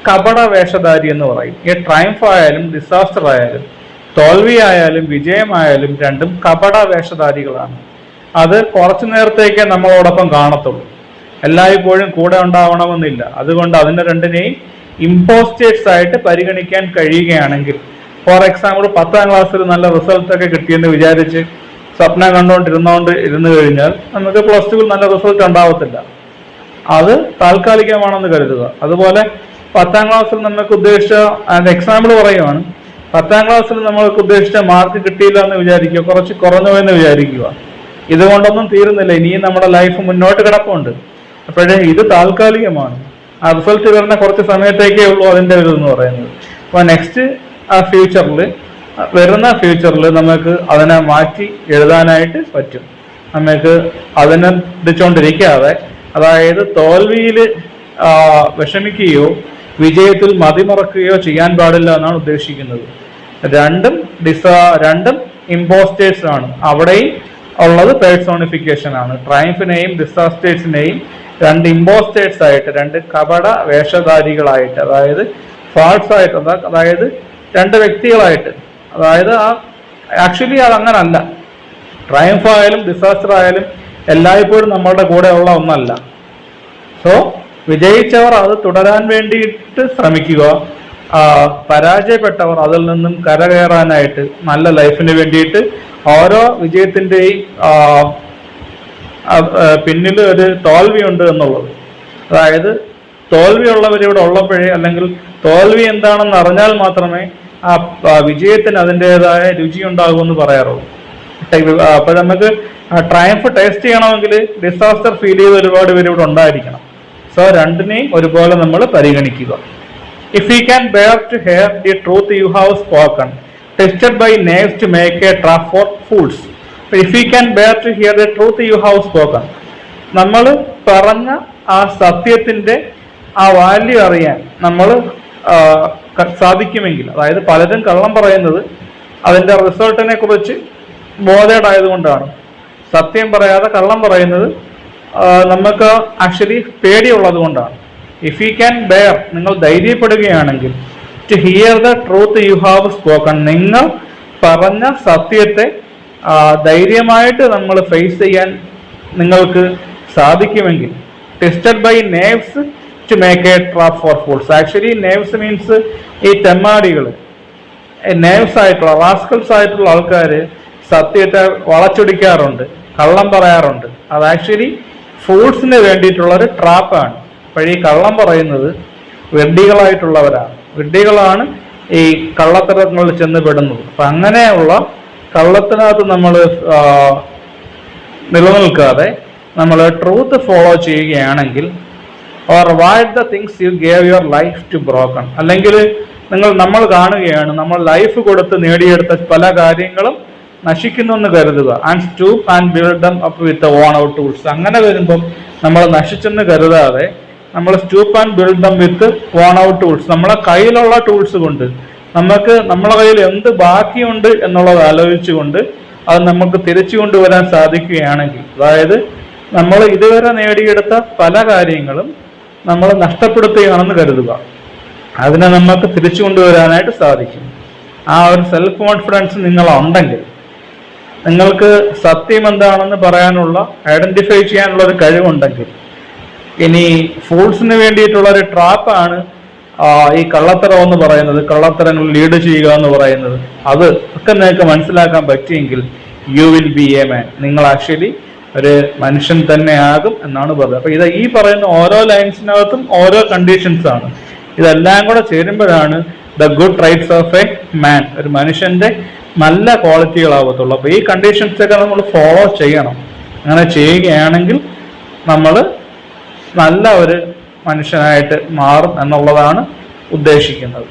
കപട വേഷധാരി എന്ന് പറയും. ഈ ട്രയംഫ് ആയാലും ഡിസാസ്റ്റർ ആയാലും തോൽവി ആയാലും വിജയമായാലും രണ്ടും കപട വേഷധാരികളാണ്. അത് കുറച്ചു നേരത്തേക്കേ നമ്മളോടൊപ്പം കാണത്തുള്ളൂ, എല്ലായ്പ്പോഴും കൂടെ ഉണ്ടാവണമെന്നില്ല. അതുകൊണ്ട് അതിനെ രണ്ടിനെയും ഇമ്പോസ്റ്റേഴ്സ് ആയിട്ട് പരിഗണിക്കാൻ കഴിയുകയാണെങ്കിൽ, ഫോർ എക്സാമ്പിൾ 10ാം ക്ലാസ്സിൽ നല്ല റിസൾട്ടൊക്കെ കിട്ടിയെന്ന് വിചാരിച്ച് സ്വപ്നം ഇരുന്നു കഴിഞ്ഞാൽ നമുക്ക് പ്ലസ് ടുവിൽ നല്ല റിസൾട്ട് ഉണ്ടാവത്തില്ല. അത് താൽക്കാലികമാണെന്ന് കരുതുക. അതുപോലെ 10ാം ക്ലാസ്സിൽ നമുക്ക് ഉദ്ദേശിച്ച എക്സാമ്പിൾ പറയുവാണ്, 10ാം ക്ലാസ്സിൽ നമ്മൾക്ക് ഉദ്ദേശിച്ച മാർക്ക് കിട്ടിയില്ല എന്ന് വിചാരിക്കുക, കുറച്ച് കുറഞ്ഞു എന്ന് വിചാരിക്കുക. ഇതുകൊണ്ടൊന്നും തീരുന്നില്ല, ഇനിയും നമ്മുടെ ലൈഫ് മുന്നോട്ട് കിടപ്പുണ്ട്. അപ്പോഴേ ഇത് താൽക്കാലികമാണ്. ആ റിസൾട്ട് വരുന്ന കുറച്ച് സമയത്തേക്കേ ഉള്ളൂ അതിൻ്റെ ഒരു എന്ന് പറയുന്നത്. അപ്പോൾ നെക്സ്റ്റ് വരുന്ന ഫ്യൂച്ചറിൽ നമുക്ക് അതിനെ മാറ്റി എഴുതാനായിട്ട് പറ്റും. നമുക്ക് അതിനെ പിടിച്ചുകൊണ്ടിരിക്കാതെ, അതായത് തോൽവിയിൽ വിഷമിക്കുകയോ വിജയത്തിൽ മതിമറക്കുകയോ ചെയ്യാൻ പാടില്ല എന്നാണ് ഉദ്ദേശിക്കുന്നത്. രണ്ടും ഇമ്പോസ്റ്റേഴ്സ് ആണ്. അവിടെയും ഉള്ളത് പേഴ്സോണിഫിക്കേഷൻ ആണ്. ട്രയംഫിനെയും ഡിസാസ്റ്റേഴ്സിനെയും രണ്ട് ഇമ്പോസ്റ്റേഴ്സ് ആയിട്ട്, രണ്ട് കപട വേഷധാരികളായിട്ട്, അതായത് ഫാൾസ് ആയിട്ട്, അതായത് രണ്ട് വ്യക്തികളായിട്ട്. അതായത് ആക്ച്വലി അത് അങ്ങനല്ല. ട്രയംഫ് ആയാലും ഡിസാസ്റ്റർ ആയാലും എല്ലായ്പ്പോഴും നമ്മളുടെ കൂടെ ഉള്ള ഒന്നല്ല. സോ വിജയിച്ചവർ അത് തുടരാൻ വേണ്ടിയിട്ട് ശ്രമിക്കുക, പരാജയപ്പെട്ടവർ അതിൽ നിന്നും കരകയറാനായിട്ട് നല്ല ലൈഫിന് വേണ്ടിയിട്ട് ഓരോ വിജയത്തിൻ്റെയും പിന്നിൽ ഒരു തോൽവിയുണ്ട് എന്നുള്ളത്. അതായത് തോൽവിയുള്ളവരിവിടെ ഉള്ളപ്പോഴേ, അല്ലെങ്കിൽ തോൽവി എന്താണെന്ന് അറിഞ്ഞാൽ മാത്രമേ ആ വിജയത്തിന് അതിൻ്റെതായ രുചി ഉണ്ടാകുമെന്ന് പറയാറുള്ളൂ. അപ്പോൾ നമുക്ക് ട്രയംഫ് ടേസ്റ്റ് ചെയ്യണമെങ്കിൽ ഡിസാസ്റ്റർ ഫീൽ ചെയ്ത് ഒരുപാട് പേര് ഇവിടെ ഉണ്ടായിരിക്കണം. സോ രണ്ടിനെയും ഒരുപോലെ നമ്മൾ പരിഗണിക്കുക. If you can bear to hear the truth you have spoken, tested by knaves to make a trap for fools. If you can bear to hear the truth you have spoken, നമ്മൾ പറഞ്ഞ ആ സത്യത്തിന്റെ ആ value അറിയാൻ നമ്മൾ സാധിക്കുമെങ്കിൽ, അതായത് പലരും കള്ളം പറയുന്നത് അതിൻ്റെ റിസൾട്ടിനെ കുറിച്ച് ബോധേഡ് ആയതുകൊണ്ടാണ്. സത്യം പറയാതെ കള്ളം പറയുന്നത് നമുക്ക് ആക്ച്വലി പേടിയുള്ളത് കൊണ്ടാണ്. ഇഫ് യു ക്യാൻ ബെയർ, നിങ്ങൾ ധൈര്യപ്പെടുകയാണെങ്കിൽ, to hear the truth you have spoken, നിങ്ങൾ പറഞ്ഞ സത്യത്തെ ധൈര്യമായിട്ട് നമ്മൾ ഫേസ് ചെയ്യാൻ നിങ്ങൾക്ക് സാധിക്കുമെങ്കിൽ, tested by knaves to make a trap for fools. Actually knaves means ഈ തെമ്മാടികൾ, നേവ്സ് ആയിട്ടുള്ള റാസ്കൽസ് ആയിട്ടുള്ള ആൾക്കാർ സത്യത്തെ വളച്ചൊടിക്കാറുണ്ട്, കള്ളം പറയാറുണ്ട്. അത് ആക്ച്വലി ഫൂൾസിന് വേണ്ടിയിട്ടുള്ളൊരു ട്രാപ്പാണ്. അപ്പോൾ ഈ കള്ളം പറയുന്നത് വിഡ്ഢികളായിട്ടുള്ളവരാണ്. വിഡ്ഢികളാണ് ഈ കള്ളത്തരങ്ങളിൽ ചെന്ന് പെടുന്നത്. അപ്പം അങ്ങനെയുള്ള കള്ളത്തിനകത്ത് നമ്മൾ നിലനിൽക്കാതെ നമ്മൾ ട്രൂത്ത് ഫോളോ ചെയ്യുകയാണെങ്കിൽ, or what the things you gave your life to broken, അല്ലെങ്കിൽ നമ്മൾ കാണുകയാണ് നമ്മൾ ലൈഫ് കൊടുത്ത് നേടിയെടുത്ത പല കാര്യങ്ങളും നശിക്കുന്നു എന്ന് കരുതുക. And stoop and build them up with worn out tools. അങ്ങനെ വരുമ്പം നമ്മൾ നശിച്ചെന്ന് കരുതാതെ നമ്മൾ stoop and build them with worn out tools, നമ്മളെ കയ്യിലുള്ള ടൂൾസ് കൊണ്ട്, നമ്മളെ കയ്യിൽ എന്ത് ബാക്കിയുണ്ട് എന്നുള്ളത് ആലോചിച്ചുകൊണ്ട് അത് നമുക്ക് തിരിച്ചു കൊണ്ടുവരാൻ സാധിക്കുകയാണെങ്കിൽ, അതായത് നമ്മൾ ഇതുവരെ നേടിയെടുത്ത പല കാര്യങ്ങളും നമ്മൾ നഷ്ടപ്പെടുത്തുകയാണെന്ന് കരുതുക, അതിനെ നമുക്ക് തിരിച്ചു കൊണ്ടുവരാനായിട്ട് സാധിക്കും. ആ ഒരു സെൽഫ് കോൺഫിഡൻസ് നിങ്ങളുണ്ടെങ്കിൽ, നിങ്ങൾക്ക് സത്യം എന്താണെന്ന് പറയാനുള്ള, ഐഡന്റിഫൈ ചെയ്യാനുള്ള ഒരു കഴിവുണ്ടെങ്കിൽ, ഇനി ഫൂൾസിന് വേണ്ടിയിട്ടുള്ള ഒരു ട്രാപ്പാണ് ഈ കള്ളത്തരം എന്ന് പറയുന്നത്, കള്ളത്തരങ്ങൾ ലീഡ് ചെയ്യുക എന്ന് പറയുന്നത്, അത് ഒക്കെ നിങ്ങൾക്ക് മനസ്സിലാക്കാൻ പറ്റിയെങ്കിൽ you will be a man, നിങ്ങൾ ആക്ച്വലി ഒരു മനുഷ്യൻ തന്നെ ആകും എന്നാണ് പറയുന്നത്. അപ്പൊ ഇത് ഈ പറയുന്ന ഓരോ ലൈൻസിനകത്തും ഓരോ കണ്ടീഷൻസ് ആണ്. ഇതെല്ലാം കൂടെ ചേരുമ്പോഴാണ് the good traits of a man, ഒരു മനുഷ്യന്റെ നല്ല ക്വാളിറ്റികളാവത്തുള്ളൂ. അപ്പൊ ഈ കണ്ടീഷൻസ് ഒക്കെ നമ്മൾ ഫോളോ ചെയ്യണം. അങ്ങനെ ചെയ്യുകയാണെങ്കിൽ നമ്മൾ നല്ല ഒരു മനുഷ്യനായിട്ട് മാറും എന്നുള്ളതാണ് ഉദ്ദേശിക്കുന്നത്.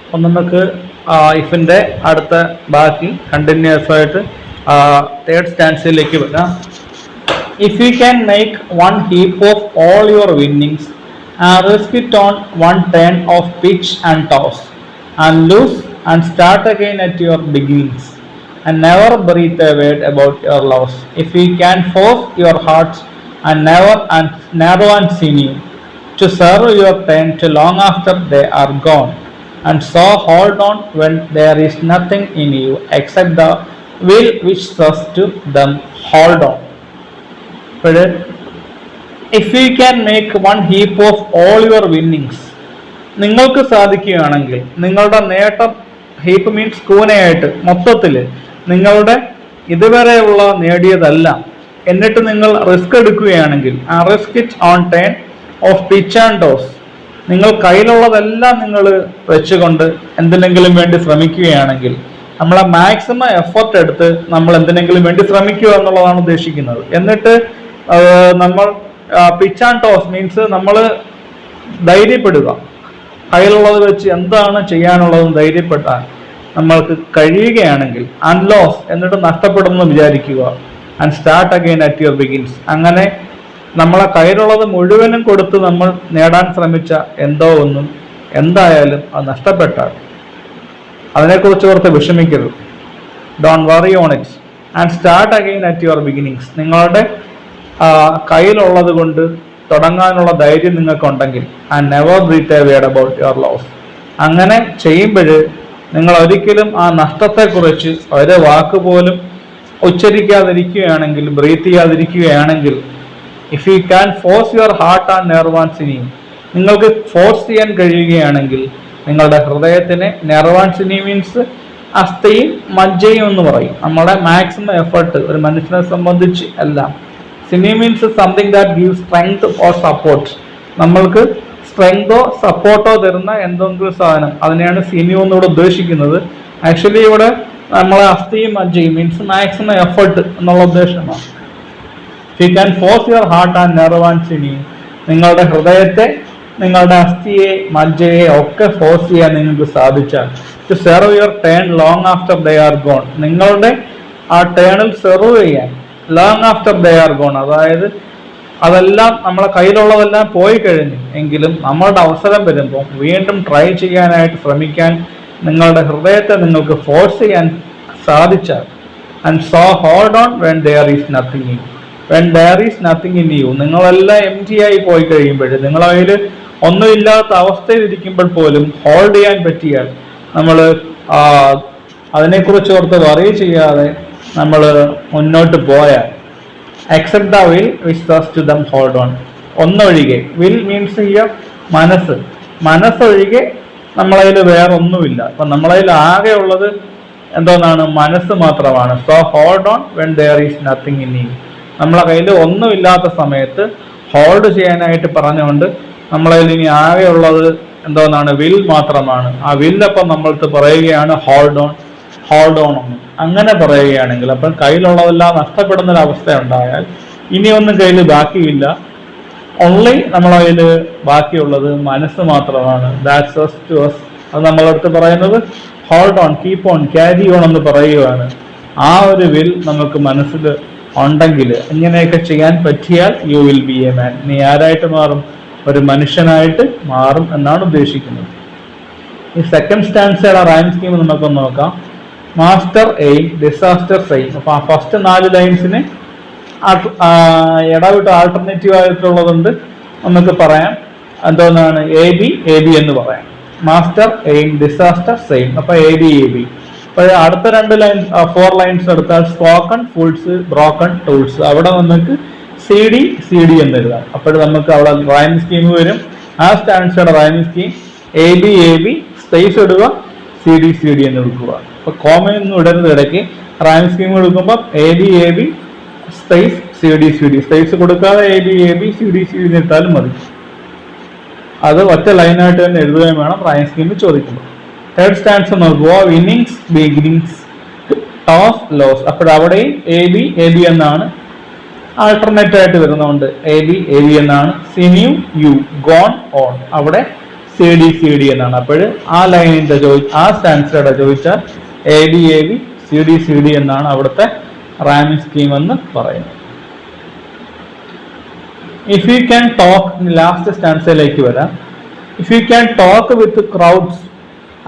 അപ്പം നമുക്ക് ഇഫിന്റെ അടുത്ത ബാക്കി കണ്ടിന്യൂസ് ആയിട്ട് തേർഡ് സ്റ്റാൻസിലേക്ക് വരാം. If you can make one heap of all your winnings and risk it on one turn of pitch and toss, and lose and start again at your beginnings, and never breathe a word about your loss. If you can force your hearts and narrow and sinew to serve your turn to long after they are gone, and so hold on when there is nothing in you except the will which says to them, hold on. If you can make one heap of all your winnings, നിങ്ങൾക്ക് സാധിക്കുകയാണെങ്കിൽ നിങ്ങളുടെ നേട്ടം, heap means കൂനയായിട്ട് മൊത്തത്തിൽ നിങ്ങളുടെ ഇതുവരെയുള്ള നേടിയതെല്ലാം, എന്നിട്ട് നിങ്ങൾ risk എടുക്കുകയാണെങ്കിൽ ആ risk it on turn of pitch and toss, നിങ്ങൾ കയ്യിലുള്ളതെല്ലാം നിങ്ങൾ വെച്ചുകൊണ്ട് എന്തിനെങ്കിലും വേണ്ടി ശ്രമിക്കുകയാണെങ്കിൽ, നമ്മളെ മാക്സിമം എഫർട്ട് എടുത്ത് നമ്മൾ എന്തിനെങ്കിലും വേണ്ടി ശ്രമിക്കുക എന്നുള്ളതാണ് ഉദ്ദേശിക്കുന്നത്. എന്നിട്ട് നമ്മൾ പിച്ച് ആൻഡ് ടോസ് മീൻസ് നമ്മൾ ധൈര്യപ്പെടുക, കയ്യിലുള്ളത് വെച്ച് എന്താണ് ചെയ്യാനുള്ളതെന്ന് ധൈര്യപ്പെട്ടാൽ നമ്മൾക്ക് കഴിയുകയാണെങ്കിൽ, ആൻഡ് ലോസ് എന്നിട്ട് നഷ്ടപ്പെടുമെന്ന് വിചാരിക്കുക, and start again at your begins. അങ്ങനെ നമ്മളെ കയ്യിലുള്ളത് മുഴുവനും കൊടുത്ത് നമ്മൾ നേടാൻ ശ്രമിച്ച എന്തോ ഒന്നും എന്തായാലും അത് നഷ്ടപ്പെട്ടാൽ അതിനെക്കുറിച്ച് ഓർത്ത് വിഷമിക്കരുത്. Don't worry on it and start again at your beginnings. നിങ്ങളുടെ കയ്യിലുള്ളത് കൊണ്ട് തുടങ്ങാനുള്ള ധൈര്യം നിങ്ങൾക്കുണ്ടെങ്കിൽ, and never breathe a word about your loss. അങ്ങനെ ചെയ്യുമ്പോൾ നിങ്ങൾ ഒരിക്കലും ആ നഷ്ടത്തെക്കുറിച്ച് ഒരു വാക്ക് പോലും ഉച്ചരിക്കാതിരിക്കുകയാണെങ്കിൽ, ബ്രീത്ത് ചെയ്യാതിരിക്കുകയാണെങ്കിൽ, if you can force your heart and nerve and sinew, നിങ്ങൾക്ക് ഫോഴ്സ് ചെയ്യാൻ കഴിയുകയാണെങ്കിൽ നിങ്ങളുടെ ഹൃദയത്തിനെ, നെർവാൻ സിനി മീൻസ് അസ്ഥിയും മജ്ജയും എന്ന് പറയും, നമ്മുടെ മാക്സിമം എഫർട്ട് ഒരു മനുഷ്യനെ സംബന്ധിച്ച് എല്ലാം. Sinew means something that give strength or support, നമ്മൾക്ക് സ്ട്രെങ്തോ സപ്പോർട്ടോ തരുന്ന എന്തെങ്കിലും സാധനം, അതിനെയാണ് സിനിയോ എന്നിവിടെ ഉദ്ദേശിക്കുന്നത്. ആക്ച്വലി ഇവിടെ നമ്മളെ അസ്ഥിയും മജ്ജയും മീൻസ് മാക്സിമം എഫർട്ട് എന്നുള്ള ഉദ്ദേശമാണ്. You can force your heart and nerve and sinew, നിങ്ങളുടെ ഹൃദയത്തെ, നിങ്ങളുടെ അസ്ഥിയെ, മജ്ജയെ ഒക്കെ ഫോഴ്സ് ചെയ്യാൻ നിങ്ങൾക്ക് സാധിച്ചാൽ, to serve your turn long after they are gone, നിങ്ങളുടെ ആ ടേണിൽ സെർവ് ചെയ്യാൻ long after they are gone, അതായത് അതെല്ലാം നമ്മളെ കയ്യിലുള്ളതെല്ലാം പോയി കഴിഞ്ഞു എങ്കിലും നമ്മളുടെ അവസരം വരുമ്പോൾ വീണ്ടും ട്രൈ ചെയ്യാനായിട്ട് ശ്രമിക്കാൻ നിങ്ങളുടെ ഹൃദയത്തെ നിങ്ങൾക്ക് ഫോഴ്സ് ചെയ്യാൻ സാധിച്ചാൽ, and so hold on when there is nothing in, when there is nothing in you, നിങ്ങളെല്ലാം എം ടി ആയി പോയി കഴിയുമ്പോൾ, നിങ്ങളെ കയ്യിൽ ഒന്നുമില്ലാത്ത അവസ്ഥയിൽ ഇരിക്കുമ്പോൾ പോലും ഹോൾഡ് ചെയ്യാൻ പറ്റിയാൽ, നമ്മൾ അതിനെക്കുറിച്ച് ഓർത്ത് വറി ചെയ്യാതെ നമ്മൾ മുന്നോട്ട് പോയാൽ, accept the will which says to them hold on, ഒന്നൊഴികെ, will means here മനസ്സ്, മനസ്സൊഴികെ നമ്മളതിൽ വേറെ ഒന്നുമില്ല. അപ്പം നമ്മളതിൽ ആകെ ഉള്ളത് എന്തോന്നാണ്, മനസ്സ് മാത്രമാണ്. So hold on when there is nothing in you, നമ്മളെ കയ്യിൽ ഒന്നുമില്ലാത്ത സമയത്ത് ഹോൾഡ് ചെയ്യാനായിട്ട് പറഞ്ഞുകൊണ്ട് നമ്മളതിൽ ഇനി ആകെ ഉള്ളത് എന്തോന്നാണ്, വിൽ മാത്രമാണ്. ആ വില്ലപ്പം നമ്മൾക്ക് പറയുകയാണ് ഹോൾഡ് ഓൺ, ഹോൾഡ് ഓൺ എന്ന് അങ്ങനെ പറയുകയാണെങ്കിൽ, അപ്പം കയ്യിലുള്ളതെല്ലാം നഷ്ടപ്പെടുന്നൊരവസ്ഥ ഉണ്ടായാൽ ഇനിയൊന്നും കയ്യിൽ ബാക്കിയില്ല, ഓൺലി നമ്മളെ കയ്യിൽ ബാക്കിയുള്ളത് മനസ്സ് മാത്രമാണ്. That's us to us. അത് നമ്മളടുത്ത് പറയുന്നത് hold on, keep on, carry on എന്ന് പറയുകയാണ്. ആ ഒരു വിൽ നമുക്ക് മനസ്സിൽ ഉണ്ടെങ്കിൽ, ഇങ്ങനെയൊക്കെ ചെയ്യാൻ പറ്റിയാൽ, യു വിൽ ബി എ മാൻ, നീ ആരായിട്ട് മാറും, ഒരു മനുഷ്യനായിട്ട് മാറും എന്നാണ് ഉദ്ദേശിക്കുന്നത്. ഈ സെക്കൻഡ് സ്റ്റാൻസയുടെ റൈം സ്കീം നമുക്കൊന്ന് നോക്കാം. Master aim, disaster same. അപ്പൊ ആ ഫസ്റ്റ് 4 ലൈൻസിന് ഇടവിട്ട് ആൾട്ടർനേറ്റീവ് ആയിട്ടുള്ളതുണ്ട്, നമുക്ക് പറയാം എന്തോന്നാണ്, എ ബി എന്ന് പറയാം. Master aim, disaster same. അപ്പൊ എ ബി. അപ്പൊ അടുത്ത 4 ലൈൻസ് എടുത്താൽ സ്പോക്കൺ ഫുൾസ്, ബ്രോക്കൺ ടൂൾസ്, അവിടെ നമുക്ക് സി ഡി എന്ന് എഴുതാം. അപ്പോൾ നമുക്ക് അവിടെ റൈം സ്കീം വരും. ആ സ്റ്റാൻസയുടെ rhyme scheme A B space ഇടുക, സി ഡി എന്ന് എടുക്കുക. അപ്പൊ കോമയൊന്നും ഇടരുത് ഇടയ്ക്ക്. റൈം സ്കീം എടുക്കുമ്പോൾ A B space C D space കൊടുക്കാതെ എ ബി സി ഡി ഇട്ടാലും മതി. അത് ഒറ്റ ലൈനായിട്ട് തന്നെ എഴുതുകയും വേണം റൈം സ്കീമിൽ ചോദിക്കുമ്പോൾ. തേർഡ് സ്റ്റാൻസ് നോക്കുക, വിന്നിങ്സ്, ബിഗിനിങ്സ്, ടോസ്, ലോസ്. അപ്പോഴവിടെയും എ ബി എന്നാണ് ആൾട്ടർനേറ്റ് ആയിട്ട് വരുന്നതുകൊണ്ട് എ ബി എന്നാണ്. സിന്യൂ, യു, ഗോൺ, ഓൺ, അവിടെ സി ഡി എന്നാണ്. അപ്പോൾ ആ ലൈനിന്റെ ആ സ്റ്റാൻസയുടെ ചോദിച്ചാൽ എ ബി സി ഡി എന്നാണ് അവിടുത്തെ റൈം സ്കീം എന്ന് പറയുന്നത്. If you can talk, last സ്റ്റാൻസയിലേക്ക് വരാം. If you can talk with crowds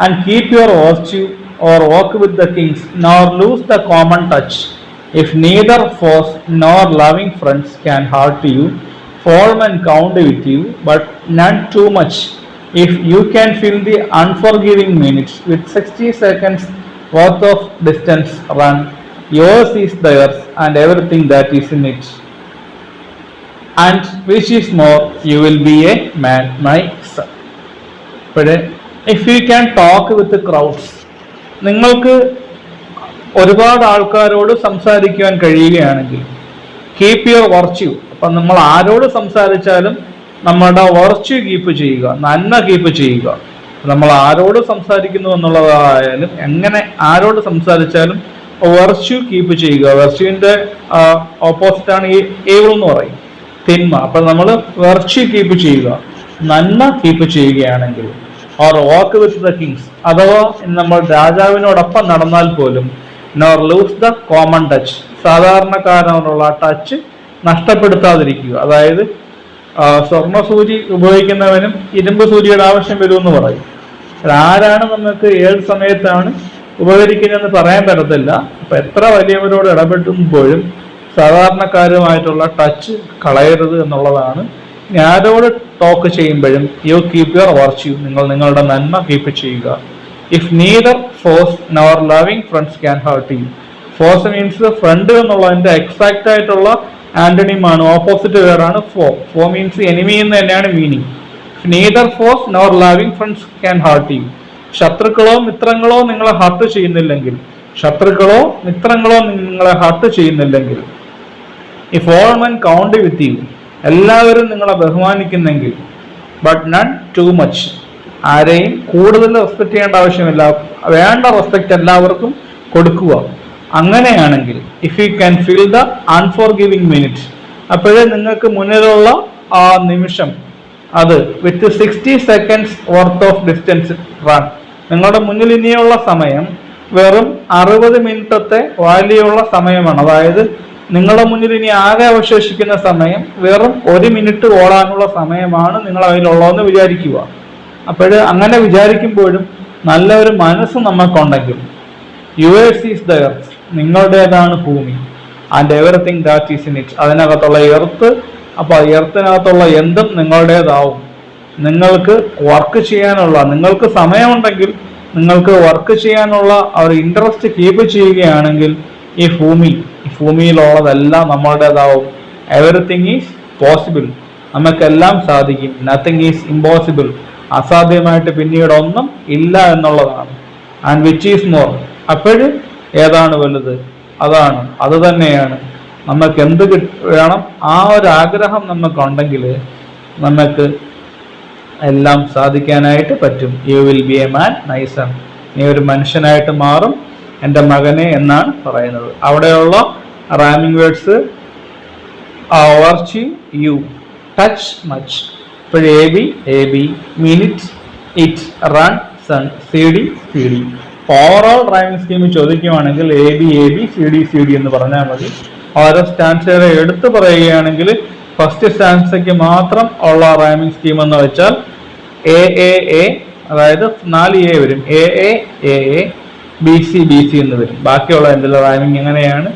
and keep your virtue or walk with the kings, nor lose the common touch. If neither foes nor loving friends can hurt you, fall men count with you, but none too much. If you can fill the unforgiving minutes with 60 seconds worth of distance run, yours is theirs and everything that is in it. And which is more, you will be a man, my son. But if you can talk with the crowds, നിങ്ങൾക്ക് ഒരുപാട് ആൾക്കാരോട് സംസാരിക്കുവാൻ കഴിയുകയാണെങ്കിൽ, keep your virtue. അപ്പം നമ്മൾ ആരോട് സംസാരിച്ചാലും നമ്മുടെ virtue keep ചെയ്യുക, നന്മ കീപ്പ് ചെയ്യുക. നമ്മൾ ആരോട് സംസാരിക്കുന്നു എന്നുള്ളതായാലും എങ്ങനെ ആരോട് സംസാരിച്ചാലും വെർച്യു കീപ്പ് ചെയ്യുക. വെർച്യുവിന്റെ ഓപ്പോസിറ്റാണ് ഈ ഏവിൾ എന്ന് പറയും, തിന്മ. അപ്പം നമ്മൾ വെർച്യു കീപ്പ് ചെയ്യുക, നന്മ കീപ്പ് ചെയ്യുകയാണെങ്കിൽ, or walk with the kings, അഥവാ നമ്മൾ രാജാവിനോടൊപ്പം നടന്നാൽ പോലും, nor lose the common touch, സാധാരണക്കാരനോടുള്ള ടച്ച് നഷ്ടപ്പെടുത്താതിരിക്കുക. അതായത് സ്വർണ്ണസൂചി ഉപയോഗിക്കുന്നവനും ഇരുമ്പ് സൂചിയുടെ ആവശ്യം വരുമെന്ന് പറയും. ആരാണ് നമുക്ക് ഏത് സമയത്താണ് ഉപകരിക്കുന്നതെന്ന് പറയാൻ പറ്റത്തില്ല. അപ്പൊ എത്ര വലിയവരോട് ഇടപെടുമ്പോഴും സാധാരണക്കാരുമായിട്ടുള്ള ടച്ച് കളയരുത് എന്നുള്ളതാണ്. ആരോട് ടോക്ക് ചെയ്യുമ്പോഴും യു കീപ് യുവർ വെർച്യു, നിങ്ങൾ നിങ്ങളുടെ നന്മ കീപ്പ് ചെയ്യുക. If neither force nor loving friends can hurt you. Force means friend എന്നുള്ളതിന്റെ എക്സാക്ട് ആയിട്ടുള്ള ആന്റണിമാണ്, ഓപ്പോസിറ്റ് വേർഡാണ് ഫോ. ഫോ മീൻസ് എനിമി എന്ന് തന്നെയാണ് meaning. Neither force nor loving friends can hurt you. ശത്രുക്കളോ മിത്രങ്ങളോ നിങ്ങളെ ഹർട്ട് ചെയ്യുന്നില്ലെങ്കിൽ, ശത്രുക്കളോ മിത്രങ്ങളോ നിങ്ങളെ ഹർട്ട് ചെയ്യുന്നില്ലെങ്കിൽ, if all men count with you, എല്ലാവരും നിങ്ങളെ ബഹുമാനിക്കുന്നെങ്കിൽ, ബട്ട് നൺ ടു മച്ച്, ആരെയും കൂടുതൽ റെസ്പെക്ട് ചെയ്യേണ്ട ആവശ്യമില്ല, വേണ്ട റെസ്പെക്ട് എല്ലാവർക്കും കൊടുക്കുക. അങ്ങനെയാണെങ്കിൽ if you can feel the unforgiving minute, അപ്പോഴേ നിങ്ങൾക്ക് മുന്നിലുള്ള ആ നിമിഷം അത് with 60 seconds worth of distance run, നിങ്ങളുടെ മുന്നിൽ ഇനിയുള്ള സമയം വെറും 60 മിനിറ്റത്തെ വാല്യുള്ള സമയമാണ്. അതായത് നിങ്ങളുടെ മുന്നിൽ ഇനി ആകെ അവശേഷിക്കുന്ന സമയം വെറും 1 മിനിറ്റ് ഓടാനുള്ള സമയമാണ് നിങ്ങൾ അതിലുള്ളതെന്ന് വിചാരിക്കുക. അപ്പോൾ അങ്ങനെ വിചാരിക്കുമ്പോഴും നല്ല ഒരു മനസ്സ് നമുക്കുണ്ടെങ്കിൽ, യുവേഴ്സ് ഈസ് ദ എർത്ത്, നിങ്ങളുടേതാണ് ഭൂമി, and everything that is in it, അതിനകത്തുള്ള എർത്ത്, അപ്പോൾ എർത്തിനകത്തുള്ള എന്തും നിങ്ങളുടേതാവും. നിങ്ങൾക്ക് വർക്ക് ചെയ്യാനുള്ള, നിങ്ങൾക്ക് സമയമുണ്ടെങ്കിൽ നിങ്ങൾക്ക് വർക്ക് ചെയ്യാനുള്ള ഒരു ഇൻട്രസ്റ്റ് കീപ്പ് ചെയ്യുകയാണെങ്കിൽ ഈ ഭൂമിയിലുള്ളതെല്ലാം നമ്മളുടേതാവും. എവറിത്തിങ് ഈസ് പോസിബിൾ, നമുക്കെല്ലാം സാധിക്കും. നത്തിങ് ഈസ് ഇമ്പോസിബിൾ, അസാധ്യമായിട്ട് പിന്നീട് ഒന്നും ഇല്ല എന്നുള്ളതാണ്. ആൻഡ് വിച്ച് ഈസ് മോർ, അപ്പോഴും ഏതാണ് വലുത്, അതാണ്, അത് തന്നെയാണ്. നമുക്ക് എന്ത് വേണം, ആ ഒരു ആഗ്രഹം നമുക്കുണ്ടെങ്കിൽ നമുക്ക് എല്ലാം സാധിക്കാനായിട്ട് പറ്റും. You will be a man my son, നീ ഒരു മനുഷ്യനായിട്ട് മാറും എൻ്റെ മകനെ എന്നാണ് പറയുന്നത്. അവിടെയുള്ള rhyming words virtue, you, touch, much. ഇപ്പോൾ A B, minute, it, run, son, C D. Overall rhyming scheme ചോദിക്കുകയാണെങ്കിൽ എ ബി സി ഡി എന്ന് പറഞ്ഞാൽ മതി. ഓരോ സ്റ്റാൻസയുടെ എടുത്തു പറയുകയാണെങ്കിൽ ഫസ്റ്റ് സ്റ്റാൻസയ്ക്ക് മാത്രം ഉള്ള റൈമിംഗ് സ്കീം എന്ന് വെച്ചാൽ എ, അതായത് 4 A വരും, എ ബി സി എന്ന് വരും. ബാക്കിയുള്ള എന്തെല്ലാം റൈമിംഗ് എങ്ങനെയാണ്.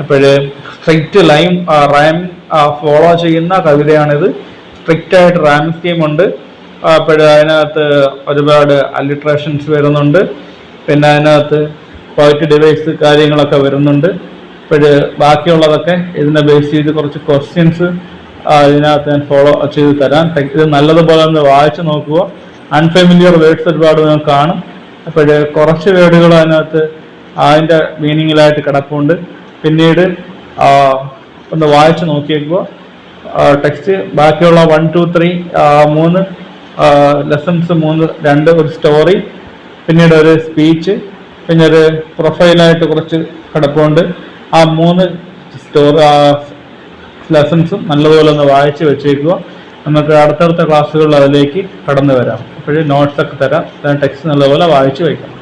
അപ്പോൾ സ്ട്രിക്റ്റ് റൈം ഫോളോ ചെയ്യുന്ന കവിതയാണിത്. സ്ട്രിക്റ്റ് ആയിട്ട് റൈമിംഗ് സ്കീം ഉണ്ട്. അപ്പോൾ അതിനകത്ത് ഒരുപാട് അലിട്രേഷൻസ് വരുന്നുണ്ട്. പിന്നെ അതിനകത്ത് പോയിറ്റ് ഡിവൈസ് കാര്യങ്ങളൊക്കെ വരുന്നുണ്ട്. അപ്പോൾ ബാക്കിയുള്ളതൊക്കെ ഇതിനെ ബേസ് ചെയ്ത് കുറച്ച് ക്വസ്റ്റ്യൻസ് ഇതിനകത്ത് ഞാൻ ഫോളോ ചെയ്ത് തരാം. ഇത് നല്ലതുപോലെ ഒന്ന് വായിച്ച് നോക്കുക. അൺഫെമിലിയർ വേർഡ്സ് ഒരുപാട് നിങ്ങൾക്ക് കാണും. അപ്പോൾ കുറച്ച് വേർഡുകൾ അതിനകത്ത് അതിൻ്റെ മീനിങ്ങിലായിട്ട് കിടപ്പുണ്ട്. പിന്നീട് ഒന്ന് വായിച്ച് നോക്കിയേക്കുക ടെക്സ്റ്റ്. ബാക്കിയുള്ള 1, 2, 3 3 ലെസൺസ്, 2 ഒരു സ്റ്റോറി, പിന്നീട് ഒരു സ്പീച്ച്, പിന്നെ ഒരു പ്രൊഫൈലായിട്ട് കുറച്ച് കിടപ്പുണ്ട്. ആ 3 ലെസൺസും നല്ലതുപോലെ ഒന്ന് വായിച്ച് വെച്ചേക്കുക. നമുക്ക് അടുത്തടുത്ത ക്ലാസ്സുകളിൽ അതിലേക്ക് കടന്നു വരാം. അപ്പോഴും നോട്ട്സൊക്കെ തരാം. ടെക്സ്റ്റ് നല്ലപോലെ വായിച്ച് വയ്ക്കണം.